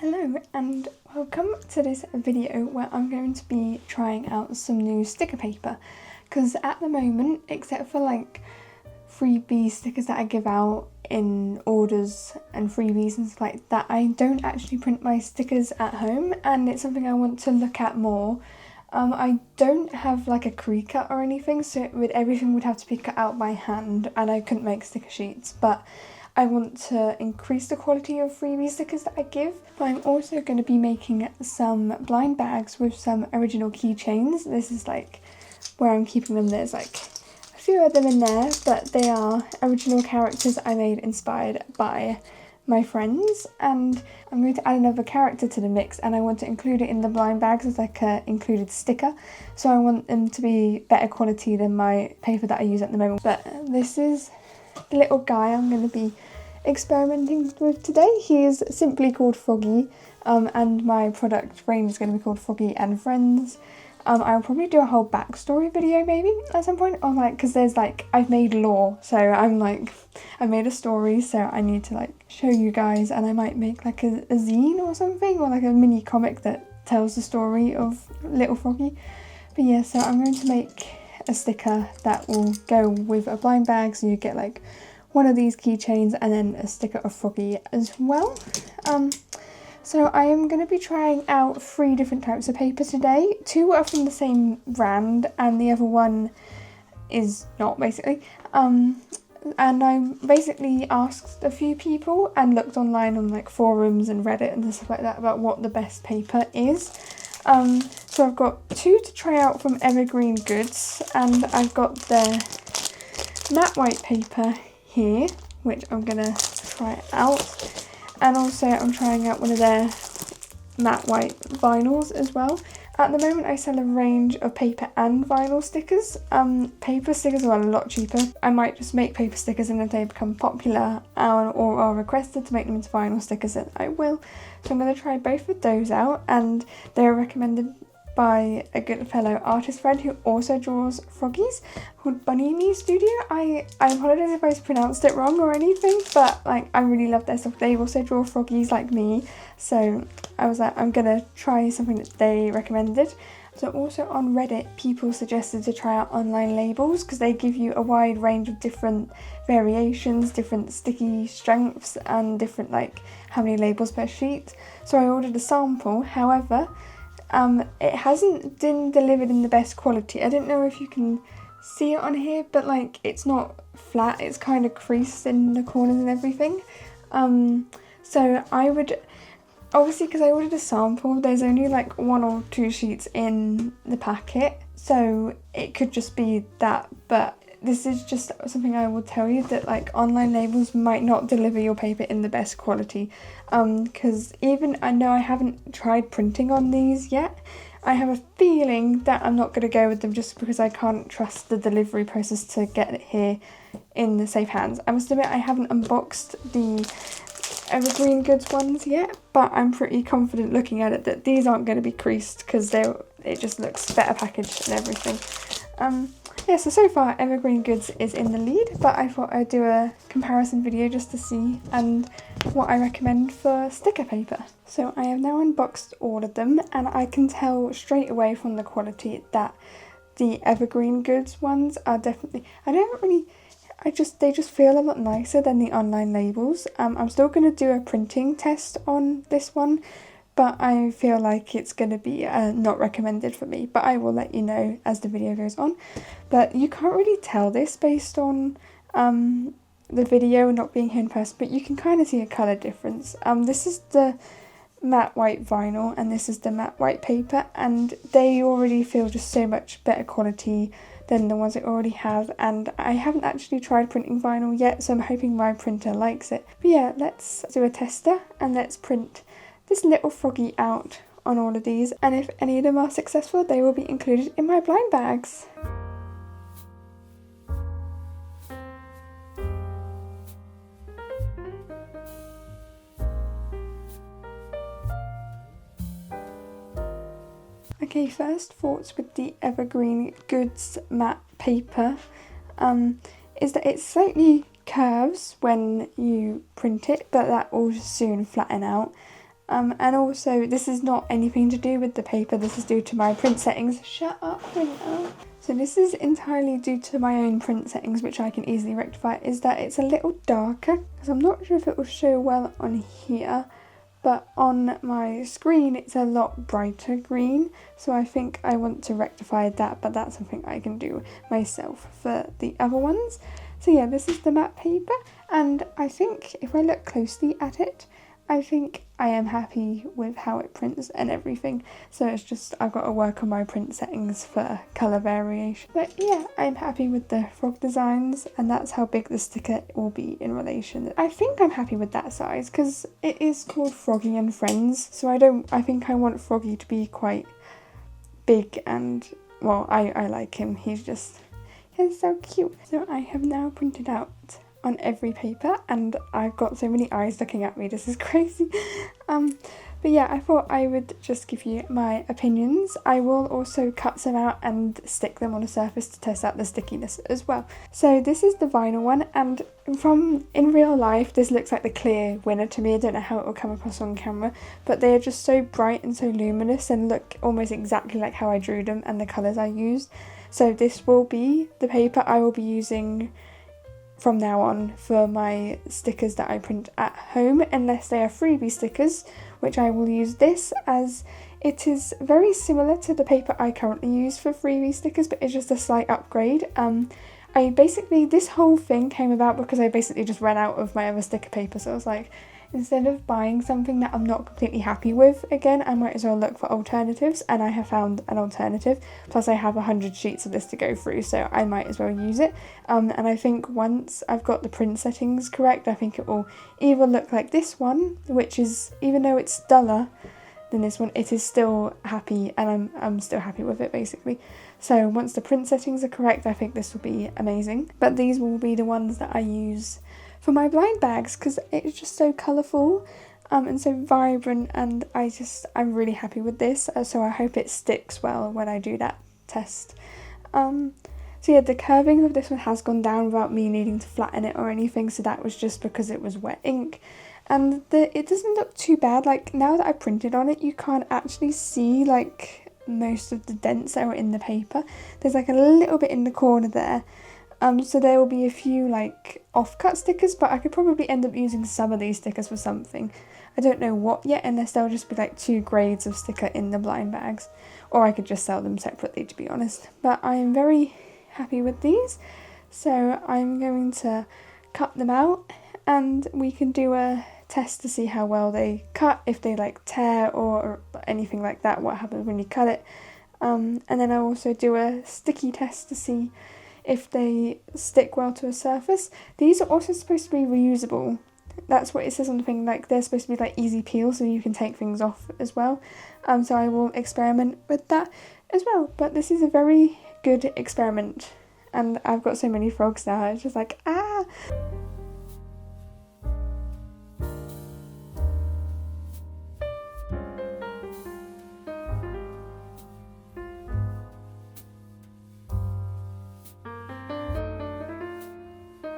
Hello and welcome to this video where I'm going to be trying out some new sticker paper, because at the moment, except for like freebie stickers that I give out in orders and freebies and stuff like that, I don't actually print my stickers at home, and it's something I want to look at more. I don't have like a cricut or anything, so everything would have to be cut out by hand and I couldn't make sticker sheets, but I want to increase the quality of freebie stickers that I give. But I'm also going to be making some blind bags with some original keychains. This is like where I'm keeping them. There's like a few of them in there, but they are original characters I made inspired by my friends, and I'm going to add another character to the mix, and I want to include it in the blind bags as like a included sticker, so I want them to be better quality than my paper that I use at the moment. But this is the little guy I'm going to be experimenting with today. He is simply called Froggy, and my product range is going to be called Froggy and Friends. I'll probably do a whole backstory video maybe at some point, or like, because there's like, I've made lore, so I'm like, I made a story, so I need to like show you guys, and I might make like a zine or something, or like a mini comic that tells the story of little Froggy. But yeah, so I'm going to make a sticker that will go with a blind bag, so you get like one of these keychains and then a sticker of Froggy as well. So I am going to be trying out 3 different types of paper today. 2 are from the same brand and the other one is not, basically. And I basically asked a few people and looked online on like forums and Reddit and stuff like that about what the best paper is. So I've got 2 to try out from Evergreen Goods, and I've got the matte white paper here, which I'm going to try out. And also I'm trying out one of their matte white vinyls as well. At the moment I sell a range of paper and vinyl stickers. Paper stickers are a lot cheaper. I might just make paper stickers, and if they become popular or are requested to make them into vinyl stickers, then I will. So I'm going to try both of those out, and they are recommended by a good fellow artist friend who also draws froggies, called Bunny Studio. I apologise if I pronounced it wrong or anything, but like, I really love their stuff. They also draw froggies like me, so I was like, I'm gonna try something that they recommended. So also on Reddit, people suggested to try out online labels, because they give you a wide range of different variations, different sticky strengths, and different like how many labels per sheet. So I ordered a sample, however, it hasn't been delivered in the best quality. I don't know if you can see it on here, but like, it's not flat, it's kind of creased in the corners and everything. So I would, obviously because I ordered a sample, there's only like 1 or 2 sheets in the packet, so it could just be that, but this is just something I will tell you, that like online labels might not deliver your paper in the best quality, because even, I know I haven't tried printing on these yet, I have a feeling that I'm not going to go with them just because I can't trust the delivery process to get it here in the safe hands. I must admit I haven't unboxed the Evergreen Goods ones yet, but I'm pretty confident looking at it that these aren't going to be creased, because it just looks better packaged and everything. Yeah, so far Evergreen Goods is in the lead, but I thought I'd do a comparison video just to see and what I recommend for sticker paper. So I have now unboxed all of them, and I can tell straight away from the quality that the Evergreen Goods ones are definitely, they just feel a lot nicer than the online labels. I'm still going to do a printing test on this one, but I feel like it's going to be not recommended for me, but I will let you know as the video goes on. But you can't really tell this based on the video not being here in person, but you can kind of see a colour difference. This is the matte white vinyl, and this is the matte white paper, and they already feel just so much better quality than the ones I already have, and I haven't actually tried printing vinyl yet, so I'm hoping my printer likes it. But yeah, let's do a tester and let's print this little Froggy out on all of these, and if any of them are successful, they will be included in my blind bags. Okay, first thoughts with the Evergreen Goods matte paper is that it slightly curves when you print it, but that will soon flatten out. And also this is not anything to do with the paper, this is due to my print settings. Shut up, printer. So this is entirely due to my own print settings, which I can easily rectify, is that it's a little darker, because I'm not sure if it will show well on here, but on my screen it's a lot brighter green, so I think I want to rectify that, but that's something I can do myself for the other ones. So yeah, this is the matte paper, and I think if I look closely at it, I think I am happy with how it prints and everything, so it's just I've got to work on my print settings for colour variation. But yeah, I'm happy with the frog designs, and that's how big the sticker will be in relation. I think I'm happy with that size because it is called Froggy and Friends, so I think I want Froggy to be quite big, and well, I like him, he's so cute. So I have now printed out on every paper, and I've got so many eyes looking at me, this is crazy. But yeah, I thought I would just give you my opinions. I will also cut some out and stick them on a surface to test out the stickiness as well. So this is the vinyl one, and in real life this looks like the clear winner to me. I don't know how it will come across on camera, but they are just so bright and so luminous and look almost exactly like how I drew them and the colours I used. So this will be the paper I will be using from now on for my stickers that I print at home, unless they are freebie stickers, which I will use this, as it is very similar to the paper I currently use for freebie stickers, but it's just a slight upgrade. This whole thing came about because I basically just ran out of my other sticker paper, so I was like, instead of buying something that I'm not completely happy with again, I might as well look for alternatives, and I have found an alternative. Plus I have 100 sheets of this to go through, so I might as well use it. And I think once I've got the print settings correct, I think it will either look like this one, which is, even though it's duller than this one, it is still happy, and I'm still happy with it basically. So once the print settings are correct, I think this will be amazing. But these will be the ones that I use for my blind bags, because it's just so colourful and so vibrant, and I'm really happy with this, so I hope it sticks well when I do that test. So yeah, the curving of this one has gone down without me needing to flatten it or anything, so that was just because it was wet ink. And it doesn't look too bad. Like, now that I printed on it, you can't actually see like most of the dents that were in the paper. There's like a little bit in the corner there. So there will be a few like off-cut stickers, but I could probably end up using some of these stickers for something. I don't know what yet, unless there'll just be like 2 grades of sticker in the blind bags, or I could just sell them separately, to be honest. But I am very happy with these, so I'm going to cut them out, and we can do a test to see how well they cut, if they like tear or anything like that, what happens when you cut it. And then I'll also do a sticky test to see if they stick well to a surface. These are also supposed to be reusable. That's what it says on the thing, like they're supposed to be like easy peel, so you can take things off as well. So I will experiment with that as well. But this is a very good experiment, and I've got so many frogs now, it's just like, ah!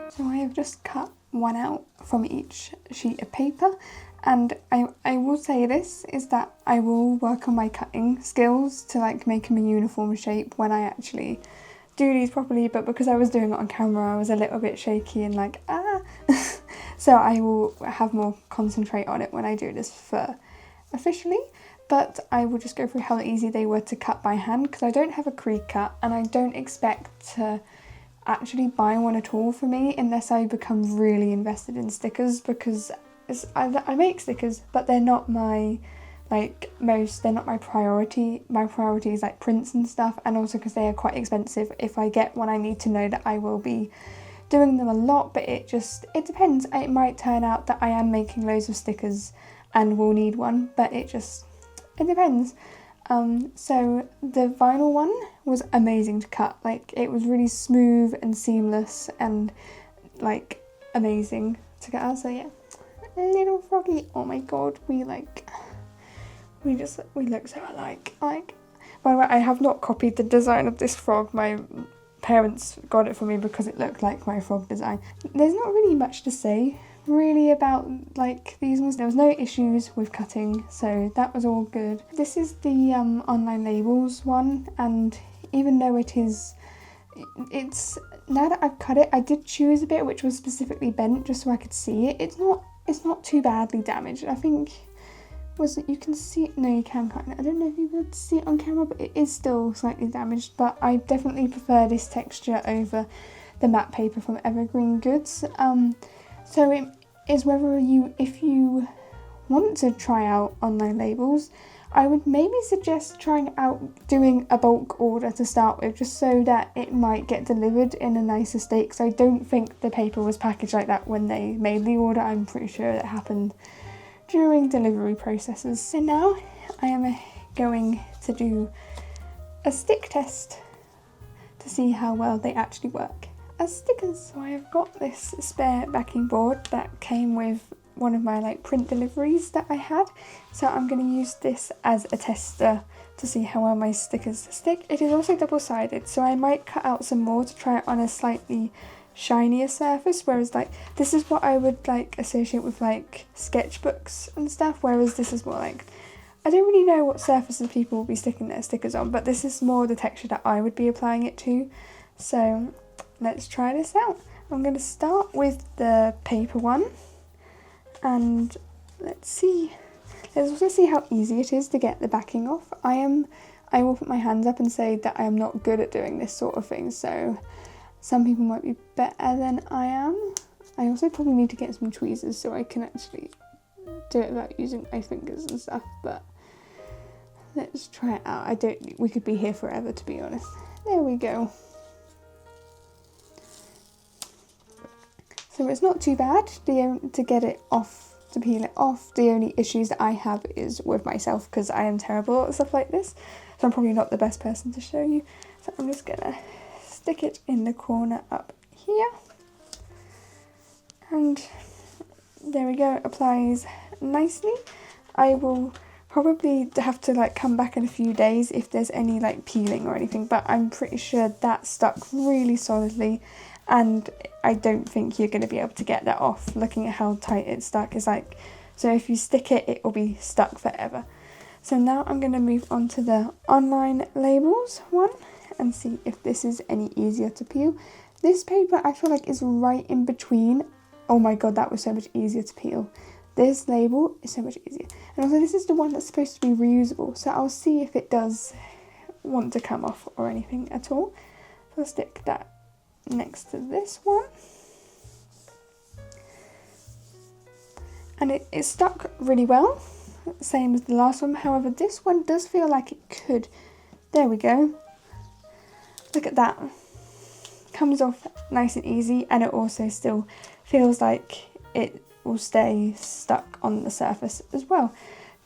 So I have just cut one out from each sheet of paper, and I will say this, is that I will work on my cutting skills to like make them a uniform shape when I actually do these properly, but because I was doing it on camera I was a little bit shaky and like, ah! So I will have more concentrate on it when I do this for officially. But I will just go through how easy they were to cut by hand, because I don't have a cricut, and I don't expect to actually buy one at all for me unless I become really invested in stickers, because I make stickers, but they're not my they're not my priority. My priority is like prints and stuff, and also because they are quite expensive. If I get one, I need to know that I will be doing them a lot, but it depends. It might turn out that I am making loads of stickers and will need one, but it depends. So the vinyl one was amazing to cut. Like, it was really smooth and seamless and like amazing to get out. So yeah, little froggy. Oh my god, we look so alike. Like, by the way, I have not copied the design of this frog. My parents got it for me because it looked like my frog design. There's not really much to say really about like these ones. There was no issues with cutting, so that was all good. This is the online labels one, and even though it's now that I've cut it, I did choose a bit which was specifically bent just so I could see it. It's not too badly damaged. I think you can see it. No, you can kind of. I don't know if you would see it on camera, but it is still slightly damaged. But I definitely prefer this texture over the matte paper from Evergreen Goods. So it is whether if you want to try out online labels, I would maybe suggest trying out doing a bulk order to start with, just so that it might get delivered in a nicer state, because I don't think the paper was packaged like that when they made the order. I'm pretty sure it happened during delivery processes. So now I am going to do a stick test to see how well they actually work as stickers. So I have got this spare backing board that came with one of my like print deliveries that I had, so I'm going to use this as a tester to see how well my stickers stick. It is also double-sided, so I might cut out some more to try it on a slightly shinier surface, whereas like this is what I would like associate with like sketchbooks and stuff, whereas this is more like, I don't really know what surfaces people will be sticking their stickers on, but this is more the texture that I would be applying it to. So let's try this out. I'm going to start with the paper one, and let's also see how easy it is to get the backing off. I will put my hands up and say that I am not good at doing this sort of thing, so some people might be better than I am. I also probably need to get some tweezers so I can actually do it without using my fingers and stuff, but let's try it out. We could be here forever, to be honest. There we go. So it's not too bad to get it off, to peel it off. The only issues that I have is with myself, because I am terrible at stuff like this, so I'm probably not the best person to show you. So I'm just gonna stick it in the corner up here, and there we go. It applies nicely. I will probably have to like come back in a few days if there's any like peeling or anything, but I'm pretty sure that stuck really solidly, and I don't think you're going to be able to get that off. Looking at how tight it's stuck is like, so if you stick it, it will be stuck forever. So now I'm going to move on to the online labels one and see if this is any easier to peel. This paper I feel like is right in between. Oh my god, that was so much easier to peel. This label is so much easier. And also this is the one that's supposed to be reusable, so I'll see if it does want to come off or anything at all. So I'll stick that next to this one. And it stuck really well, same as the last one. However, this one does feel like it could. There we go. Look at that. Comes off nice and easy, and it also still feels like it will stay stuck on the surface as well.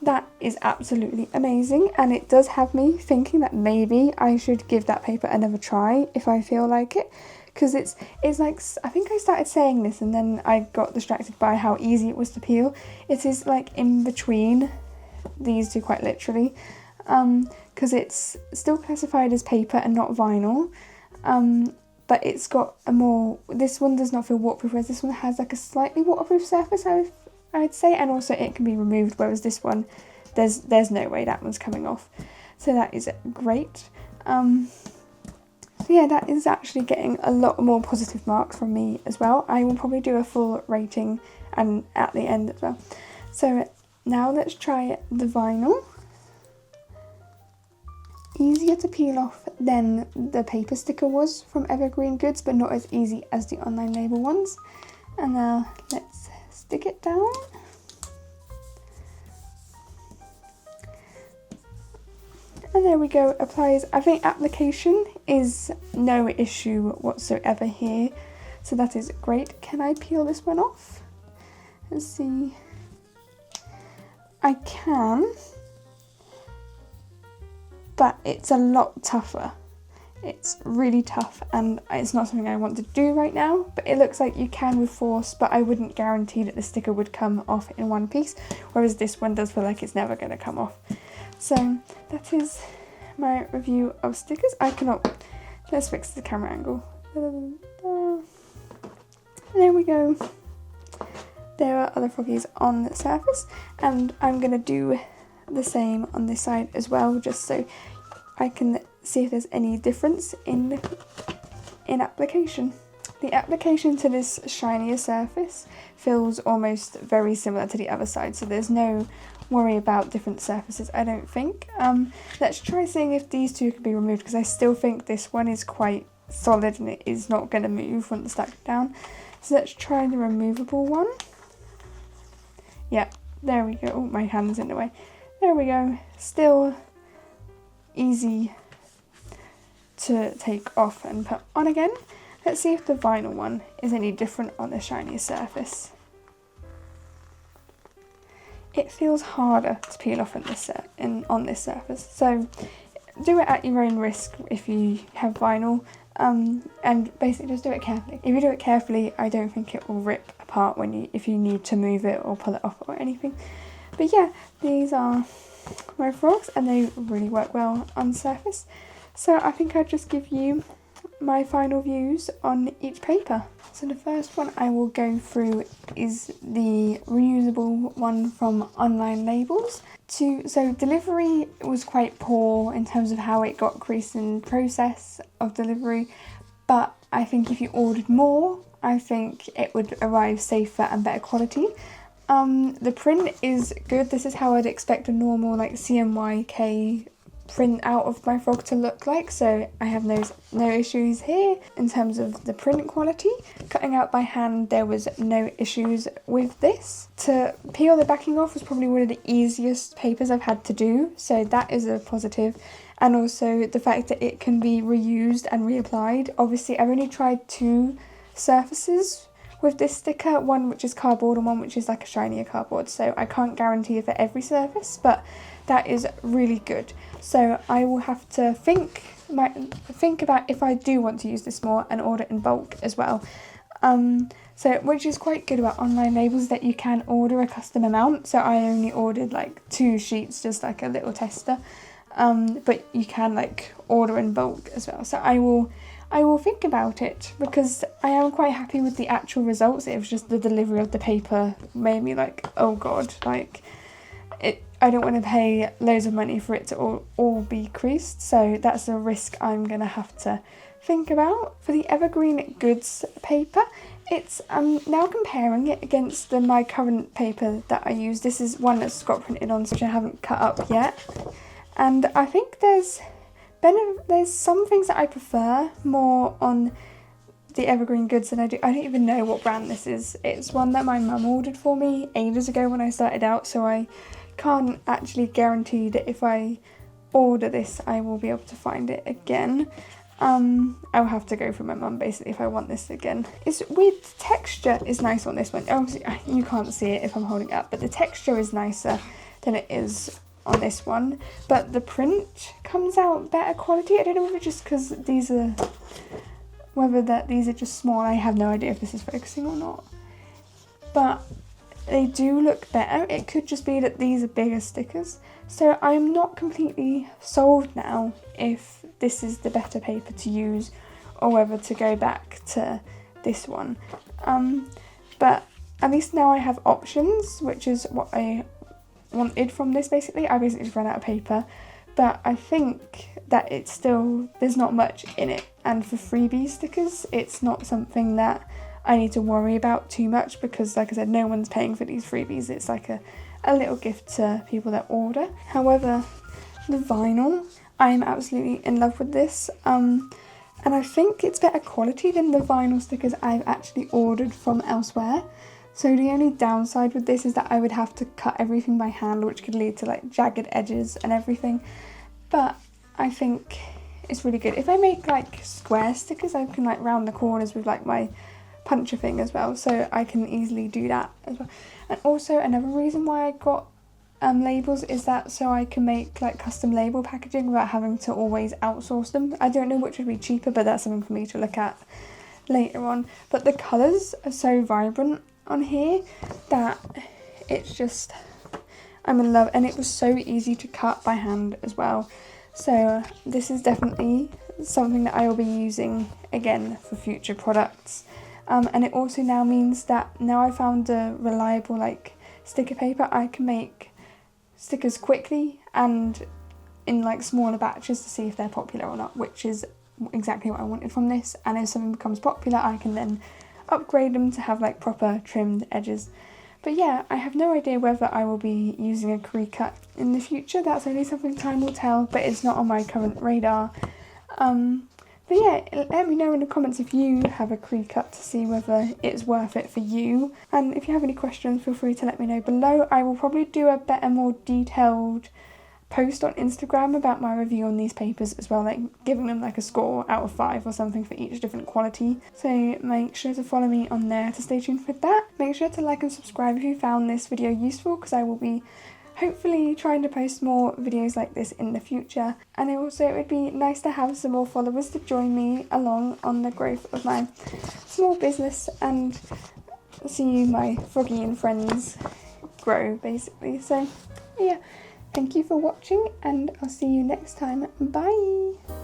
That is absolutely amazing, and it does have me thinking that maybe I should give that paper another try if I feel like it, because it's like, I think I started saying this and then I got distracted by how easy it was to peel. It is like in between these two, quite literally, because it's still classified as paper and not vinyl, but it's got a more, this one does not feel waterproof, whereas this one has like a slightly waterproof surface, I'd say, and also it can be removed, whereas this one, there's no way that one's coming off. So that is great. So yeah, that is actually getting a lot more positive marks from me as well. I will probably do a full rating and at the end as well. So now let's try the vinyl. Easier to peel off than the paper sticker was from Evergreen Goods, but not as easy as the online label ones. And now let's stick it down. And there we go, applies. I think application is no issue whatsoever here, so that is great. Can I peel this one off? Let's see. I can, but it's a lot tougher. It's really tough, and it's not something I want to do right now, but it looks like you can with force, but I wouldn't guarantee that the sticker would come off in one piece, whereas this one does feel like it's never going to come off. So that is my review of stickers. Let's fix the camera angle. There we go. there are other froggies on the surface, and I'm going to do the same on this side as well, just so I can see if there's any difference in application. The application to this shinier surface feels almost very similar to the other side, so there's no worry about different surfaces, I don't think. Let's try seeing if these two can be removed, because I still think this one is quite solid and it is not going to move once stacked down. So let's try the removable one. Yeah, there we go. Oh, my hand's in the way. There we go. Still easy to take off and put on again. Let's see if the vinyl one is any different on the shinier surface. It feels harder to peel off on this surface, so do it at your own risk if you have vinyl, and basically just do it carefully. If you do it carefully, I don't think it will rip apart if you need to move it or pull it off or anything. But yeah, these are my frogs and they really work well on the surface. So I think I'll just give you my final views on each paper. So the first one I will go through is the reusable one from Online Labels. So delivery was quite poor in terms of how it got creased in process of delivery, but I think if you ordered more, I think it would arrive safer and better quality. The print is good. This is how I'd expect a normal like CMYK print out of my frog to look like, so I have no issues here in terms of the print quality. Cutting out by hand, there was no issues with this. To peel the backing off was probably one of the easiest papers I've had to do, so that is a positive. And also the fact that it can be reused and reapplied. Obviously I've only tried two surfaces with this sticker, one which is cardboard and one which is like a shinier cardboard, so I can't guarantee it for every surface, but that is really good. So I will have to think about if I do want to use this more and order in bulk as well. So which is quite good about Online Labels, that you can order a custom amount. So I only ordered like 2 sheets, just like a little tester, but you can like order in bulk as well. So I will think about it, because I am quite happy with the actual results. It was just the delivery of the paper made me like, oh god, like I don't want to pay loads of money for it to all be creased, so that's a risk I'm going to have to think about. For the Evergreen Goods paper, it's now comparing it against my current paper that I use. This is one that's got printed on, which I haven't cut up yet, and I think there's some things that I prefer more on the Evergreen Goods than I do. I don't even know what brand this is. It's one that my mum ordered for me ages ago when I started out, so I can't actually guarantee that if I order this I will be able to find it again. I'll have to go through my mum basically if I want this again. It's weird, the texture is nice on this one. Obviously you can't see it if I'm holding it up, but the texture is nicer than it is on this one, but the print comes out better quality. I don't know whether just because these are just small. I have no idea if this is focusing or not, but they do look better. It could just be that these are bigger stickers, so I'm not completely sold now if this is the better paper to use or whether to go back to this one, but at least now I have options, which is what I wanted from this. Basically I just ran out of paper, but I think that there's not much in it, and for freebie stickers it's not something that I need to worry about too much, because like I said, no one's paying for these freebies. It's like a little gift to people that order. However, the vinyl, I'm absolutely in love with this, and I think it's better quality than the vinyl stickers I've actually ordered from elsewhere. So the only downside with this is that I would have to cut everything by hand, which could lead to like jagged edges and everything, but I think it's really good. If I make like square stickers, I can like round the corners with like my puncher thing as well, so I can easily do that as well. And also another reason why I got labels is that so I can make like custom label packaging without having to always outsource them. I don't know which would be cheaper, but that's something for me to look at later on. But the colours are so vibrant on here that it's just, I'm in love, and it was so easy to cut by hand as well. So this is definitely something that I will be using again for future products. and it also now means that now I found a reliable like sticker paper, I can make stickers quickly and in like smaller batches to see if they're popular or not, which is exactly what I wanted from this. And if something becomes popular, I can then upgrade them to have like proper trimmed edges. But yeah, I have no idea whether I will be using a cricut in the future. That's only something time will tell, but it's not on my current radar. But yeah, let me know in the comments if you have a cricut to see whether it's worth it for you. And if you have any questions, feel free to let me know below. I will probably do a better, more detailed post on Instagram about my review on these papers as well, like giving them like a score out of 5 or something for each different quality. So make sure to follow me on there to stay tuned for that. Make sure to like and subscribe if you found this video useful, because I will be hopefully trying to post more videos like this in the future. And also it would be nice to have some more followers to join me along on the growth of my small business and see my Froggy and Friends grow basically. So yeah, thank you for watching and I'll see you next time. Bye!